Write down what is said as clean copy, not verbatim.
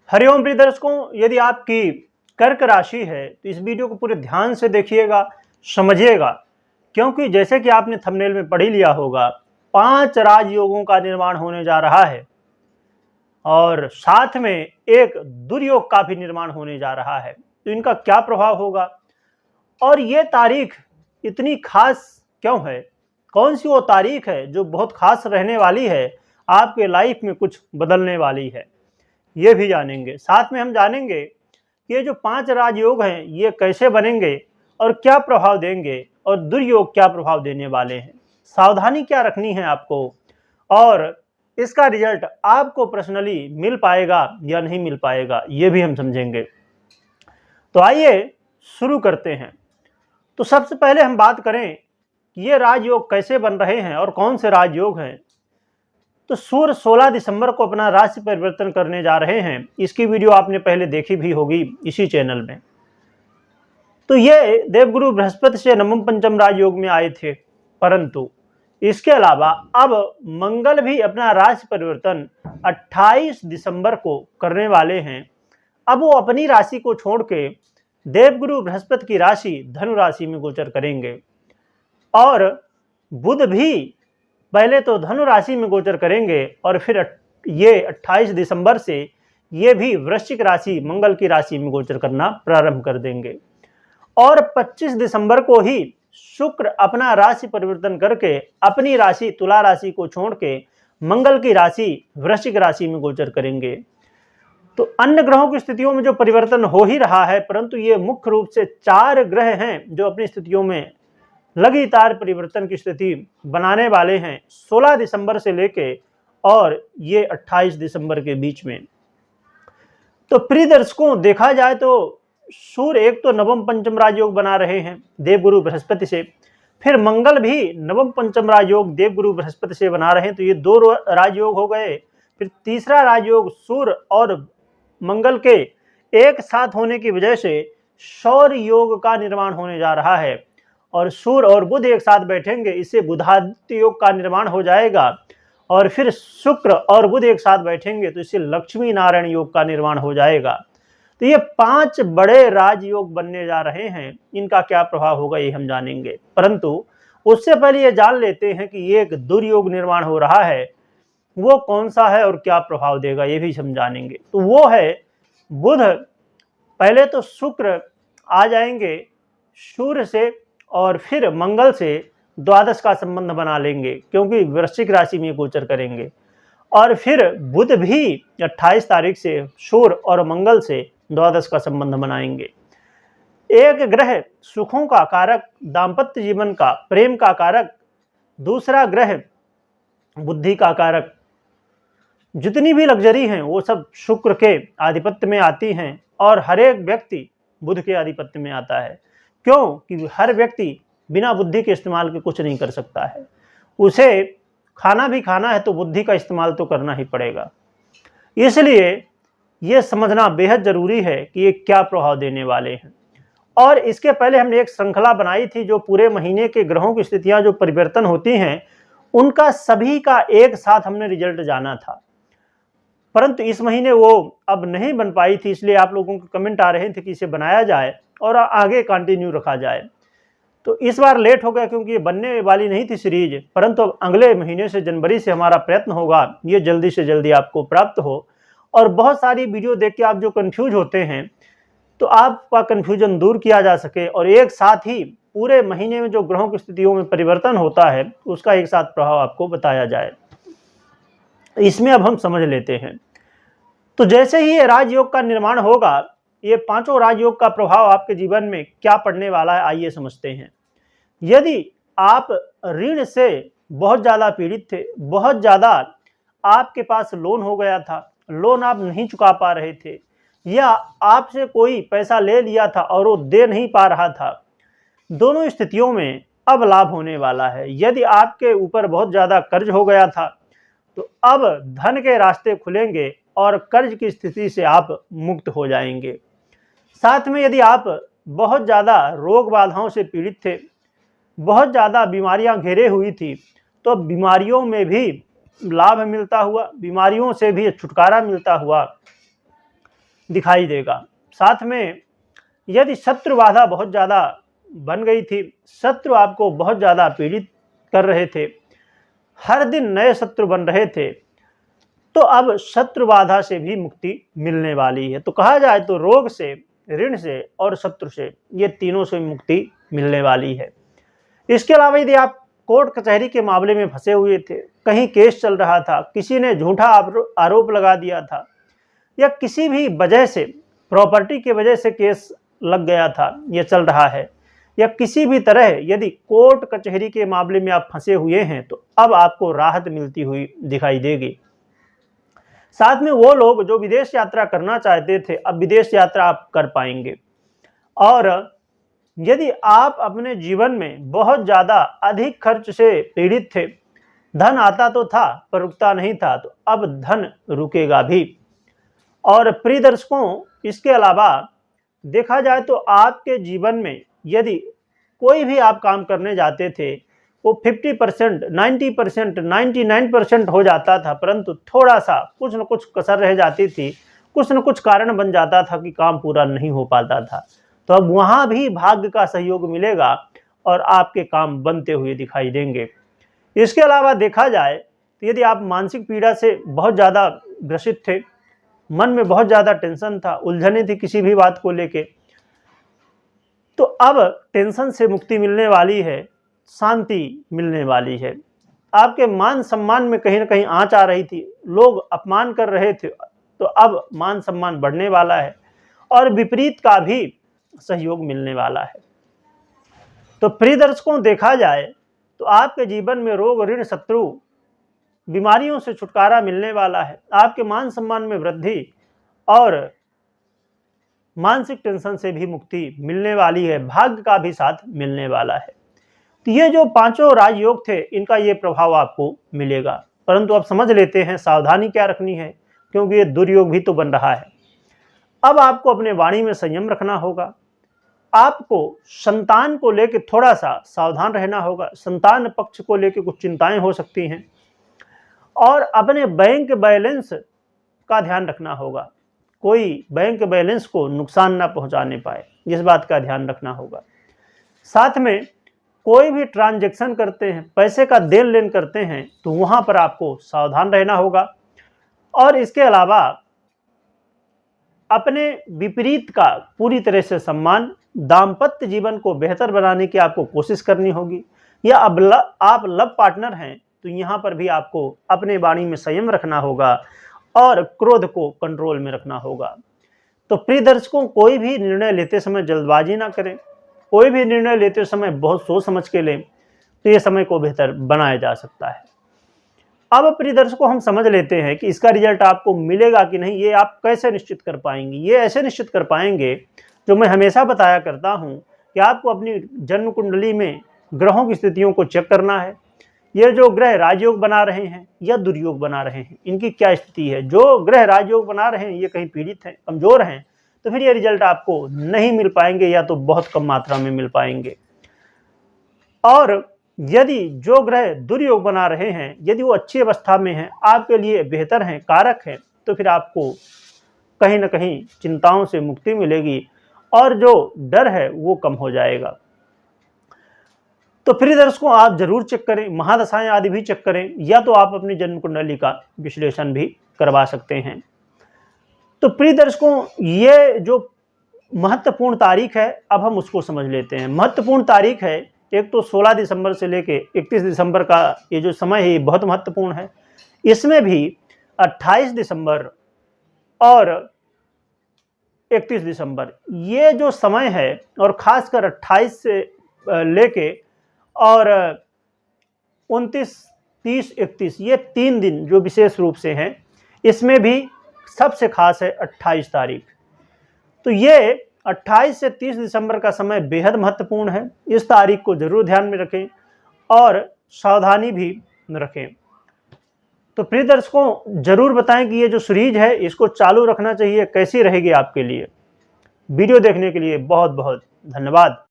हरिओम प्रिय दर्शकों, यदि आपकी कर्क राशि है तो इस वीडियो को पूरे ध्यान से देखिएगा, समझिएगा, क्योंकि जैसे कि आपने थंबनेल में पढ़ ही लिया होगा, 5 राजयोगों का निर्माण होने जा रहा है और साथ में एक दुर्योग का भी निर्माण होने जा रहा है। तो इनका क्या प्रभाव होगा और ये तारीख इतनी खास क्यों है? कौन सी वो तारीख है जो बहुत खास रहने वाली है, आपके लाइफ में कुछ बदलने वाली है, ये भी जानेंगे। साथ में हम जानेंगे कि ये जो 5 राजयोग हैं ये कैसे बनेंगे और क्या प्रभाव देंगे और दुर्योग क्या प्रभाव देने वाले हैं, सावधानी क्या रखनी है आपको और इसका रिजल्ट आपको पर्सनली मिल पाएगा या नहीं मिल पाएगा, ये भी हम समझेंगे। तो आइए शुरू करते हैं। तो सबसे पहले हम बात करें कि ये राजयोग कैसे बन रहे हैं और कौन से राजयोग हैं। तो सूर्य 16 दिसंबर को अपना राशि परिवर्तन करने जा रहे हैं। इसकी वीडियो आपने पहले देखी भी होगी इसी चैनल में। तो ये देवगुरु बृहस्पति से नवम पंचम राजयोग में आए थे, परंतु इसके अलावा अब मंगल भी अपना राशि परिवर्तन 28 दिसंबर को करने वाले हैं। अब वो अपनी राशि को छोड़ के देवगुरु बृहस्पति की राशि धनु राशि में गोचर करेंगे और बुध भी पहले तो धनु राशि में गोचर करेंगे और फिर ये 28 दिसंबर से ये भी वृश्चिक राशि मंगल की राशि में गोचर करना प्रारंभ कर देंगे और 25 दिसंबर को ही शुक्र अपना राशि परिवर्तन करके अपनी राशि तुला राशि को छोड़ के मंगल की राशि वृश्चिक राशि में गोचर करेंगे। तो अन्य ग्रहों की स्थितियों में जो परिवर्तन हो ही रहा है, परंतु ये मुख्य रूप से 4 ग्रह हैं जो अपनी स्थितियों में लगातार परिवर्तन की स्थिति बनाने वाले हैं 16 दिसंबर से लेके और ये 28 दिसंबर के बीच में। तो प्रिय दर्शकों, देखा जाए तो सूर्य एक तो नवम पंचम राजयोग बना रहे हैं देवगुरु बृहस्पति से, फिर मंगल भी नवम पंचम राजयोग देवगुरु बृहस्पति से बना रहे हैं, तो ये 2 राजयोग हो गए। फिर तीसरा राजयोग सूर्य और मंगल के एक साथ होने की वजह से सौर योग का निर्माण होने जा रहा है और सूर्य और बुध एक साथ बैठेंगे, इससे बुधादित्य योग का निर्माण हो जाएगा और फिर शुक्र और बुध एक साथ बैठेंगे तो इससे लक्ष्मी नारायण योग का निर्माण हो जाएगा। तो ये 5 बड़े राजयोग बनने जा रहे हैं। इनका क्या प्रभाव होगा ये हम जानेंगे, परंतु उससे पहले ये जान लेते हैं कि ये एक दुर्योग निर्माण हो रहा है, वो कौन सा है और क्या प्रभाव देगा ये भी हम जानेंगे। तो वो है बुध। पहले तो शुक्र आ जाएंगे सूर्य से और फिर मंगल से द्वादश का संबंध बना लेंगे क्योंकि वृश्चिक राशि में गोचर करेंगे और फिर बुध भी 28 तारीख से सूर्य और मंगल से द्वादश का संबंध बनाएंगे। एक ग्रह सुखों का कारक, दाम्पत्य जीवन का, प्रेम का कारक, दूसरा ग्रह बुद्धि का कारक, जितनी भी लग्जरी हैं वो सब शुक्र के आधिपत्य में आती हैं और हर एक व्यक्ति बुध के आधिपत्य में आता है। क्यों? कि हर व्यक्ति बिना बुद्धि के इस्तेमाल के कुछ नहीं कर सकता है। उसे खाना भी खाना है तो बुद्धि का इस्तेमाल तो करना ही पड़ेगा। इसलिए ये समझना बेहद जरूरी है कि ये क्या प्रभाव देने वाले हैं। और इसके पहले हमने एक श्रृंखला बनाई थी जो पूरे महीने के ग्रहों की स्थितियां जो परिवर्तन होती हैं उनका सभी का एक साथ हमने रिजल्ट जाना था, परंतु इस महीने वो अब नहीं बन पाई थी, इसलिए आप लोगों के कमेंट आ रहे थे कि इसे बनाया जाए और आगे कंटिन्यू रखा जाए। तो इस बार लेट हो गया क्योंकि ये बनने वाली नहीं थी सीरीज, परंतु अगले महीने से जनवरी से हमारा प्रयत्न होगा ये जल्दी से जल्दी आपको प्राप्त हो। और बहुत सारी वीडियो देख के आप जो कंफ्यूज होते हैं तो आपका कंफ्यूजन दूर किया जा सके और एक साथ ही पूरे महीने में जो ग्रहों की स्थितियों में परिवर्तन होता है उसका एक साथ प्रभाव आपको बताया जाए। इसमें अब हम समझ लेते हैं। तो जैसे ही ये राजयोग का निर्माण होगा, ये 5 राजयोग का प्रभाव आपके जीवन में क्या पड़ने वाला है आइए समझते हैं। यदि आप ऋण से बहुत ज़्यादा पीड़ित थे, बहुत ज़्यादा आपके पास लोन हो गया था, लोन आप नहीं चुका पा रहे थे या आपसे कोई पैसा ले लिया था और वो दे नहीं पा रहा था, दोनों स्थितियों में अब लाभ होने वाला है। यदि आपके ऊपर बहुत ज़्यादा कर्ज हो गया था तो अब धन के रास्ते खुलेंगे और कर्ज की स्थिति से आप मुक्त हो जाएंगे। साथ में यदि आप बहुत ज़्यादा रोग बाधाओं से पीड़ित थे, बहुत ज़्यादा बीमारियां घेरे हुई थी, तो बीमारियों में भी लाभ मिलता हुआ, बीमारियों से भी छुटकारा मिलता हुआ दिखाई देगा। साथ में यदि शत्रु बाधा बहुत ज़्यादा बन गई थी, शत्रु आपको बहुत ज़्यादा पीड़ित कर रहे थे, हर दिन नए शत्रु बन रहे थे, तो अब शत्रु बाधा से भी मुक्ति मिलने वाली है। तो कहा जाए तो रोग से, ऋण से और शत्रु से, ये तीनों से मुक्ति मिलने वाली है। इसके अलावा यदि आप कोर्ट कचहरी के मामले में फंसे हुए थे, कहीं केस चल रहा था, किसी ने झूठा आरोप लगा दिया था, या किसी भी वजह से, प्रॉपर्टी की वजह से केस लग गया था, यह चल रहा है, या किसी भी तरह यदि कोर्ट कचहरी के मामले में आप फंसे हुए हैं, तो अब आपको राहत मिलती हुई दिखाई देगी। साथ में वो लोग जो विदेश यात्रा करना चाहते थे, अब विदेश यात्रा आप कर पाएंगे। और यदि आप अपने जीवन में बहुत ज़्यादा अधिक खर्च से पीड़ित थे, धन आता तो था पर रुकता नहीं था, तो अब धन रुकेगा भी। और प्रिय दर्शकों, इसके अलावा देखा जाए तो आपके जीवन में यदि कोई भी आप काम करने जाते थे, वो 50%, 90%, 99% हो जाता था, परंतु थोड़ा सा कुछ न कुछ कसर रह जाती थी, कुछ न कुछ कारण बन जाता था कि काम पूरा नहीं हो पाता था। तो अब वहाँ भी भाग्य का सहयोग मिलेगा और आपके काम बनते हुए दिखाई देंगे। इसके अलावा देखा जाए तो यदि आप मानसिक पीड़ा से बहुत ज़्यादा ग्रसित थे, मन में बहुत ज़्यादा टेंशन था, उलझने थी किसी भी बात को लेके, तो अब टेंशन से मुक्ति मिलने वाली है, शांति मिलने वाली है। आपके मान सम्मान में कहीं ना कहीं आंच आ रही थी, लोग अपमान कर रहे थे, तो अब मान सम्मान बढ़ने वाला है और विपरीत का भी सहयोग मिलने वाला है। तो प्रिय दर्शकों, देखा जाए तो आपके जीवन में रोग, ऋण, शत्रु, बीमारियों से छुटकारा मिलने वाला है, आपके मान सम्मान में वृद्धि और मानसिक टेंशन से भी मुक्ति मिलने वाली है, भाग्य का भी साथ मिलने वाला है। तो ये जो पांचों राजयोग थे, इनका ये प्रभाव आपको मिलेगा, परंतु अब समझ लेते हैं सावधानी क्या रखनी है, क्योंकि ये दुर्योग भी तो बन रहा है। अब आपको अपने वाणी में संयम रखना होगा, आपको संतान को लेकर थोड़ा सा सावधान रहना होगा, संतान पक्ष को लेकर कुछ चिंताएं हो सकती हैं, और अपने बैंक बैलेंस का ध्यान रखना होगा, कोई बैंक बैलेंस को नुकसान ना पहुंचाने पाए, इस बात का ध्यान रखना होगा। साथ में कोई भी ट्रांजैक्शन करते हैं, पैसे का देन लेन करते हैं, तो वहां पर आपको सावधान रहना होगा। और इसके अलावा अपने विपरीत का पूरी तरह से सम्मान, दाम्पत्य जीवन को बेहतर बनाने की आपको कोशिश करनी होगी। या अब आप लव पार्टनर हैं, तो यहाँ पर भी आपको अपने वाणी में संयम रखना होगा और क्रोध को कंट्रोल में रखना होगा। तो प्रिय दर्शकों, कोई भी निर्णय लेते समय जल्दबाजी ना करें, कोई भी निर्णय लेते समय बहुत सोच समझ के लें, तो ये समय को बेहतर बनाया जा सकता है। अब प्रिय दर्शकों, हम समझ लेते हैं कि इसका रिजल्ट आपको मिलेगा कि नहीं, ये आप कैसे निश्चित कर पाएंगे। ये ऐसे निश्चित कर पाएंगे, जो मैं हमेशा बताया करता हूँ कि आपको अपनी जन्म कुंडली में ग्रहों की स्थितियों को चेक करना है। ये जो ग्रह राजयोग बना रहे हैं या दुर्योग बना रहे हैं, इनकी क्या स्थिति है। जो ग्रह राजयोग बना रहे हैं ये कहीं पीड़ित हैं, कमजोर हैं, तो फिर ये रिजल्ट आपको नहीं मिल पाएंगे या तो बहुत कम मात्रा में मिल पाएंगे। और यदि जो ग्रह दुर्योग बना रहे हैं, यदि वो अच्छी अवस्था में हैं, आपके लिए बेहतर हैं, कारक हैं, तो फिर आपको कहीं ना कहीं चिंताओं से मुक्ति मिलेगी और जो डर है वो कम हो जाएगा। तो प्रिय दर्शकों, आप जरूर चेक करें, महादशाएं आदि भी चेक करें, या तो आप अपनी जन्म कुंडली का विश्लेषण भी करवा सकते हैं। तो प्रिय दर्शकों, ये जो महत्वपूर्ण तारीख है, अब हम उसको समझ लेते हैं। महत्वपूर्ण तारीख है, एक तो 16 दिसंबर से लेके 31 दिसंबर का ये जो समय है, ये बहुत महत्वपूर्ण है। इसमें भी 28 दिसंबर और 31 दिसंबर ये जो समय है, और खासकर 28 से लेके और 29, 30, 31 ये 3 दिन जो विशेष रूप से हैं, इसमें भी सबसे खास है 28 तारीख। तो ये 28 से 30 दिसंबर का समय बेहद महत्वपूर्ण है। इस तारीख को जरूर ध्यान में रखें और सावधानी भी रखें। तो प्रिय दर्शकों, जरूर बताएं कि ये जो सीरीज है इसको चालू रखना चाहिए, कैसी रहेगी आपके लिए। वीडियो देखने के लिए बहुत बहुत धन्यवाद।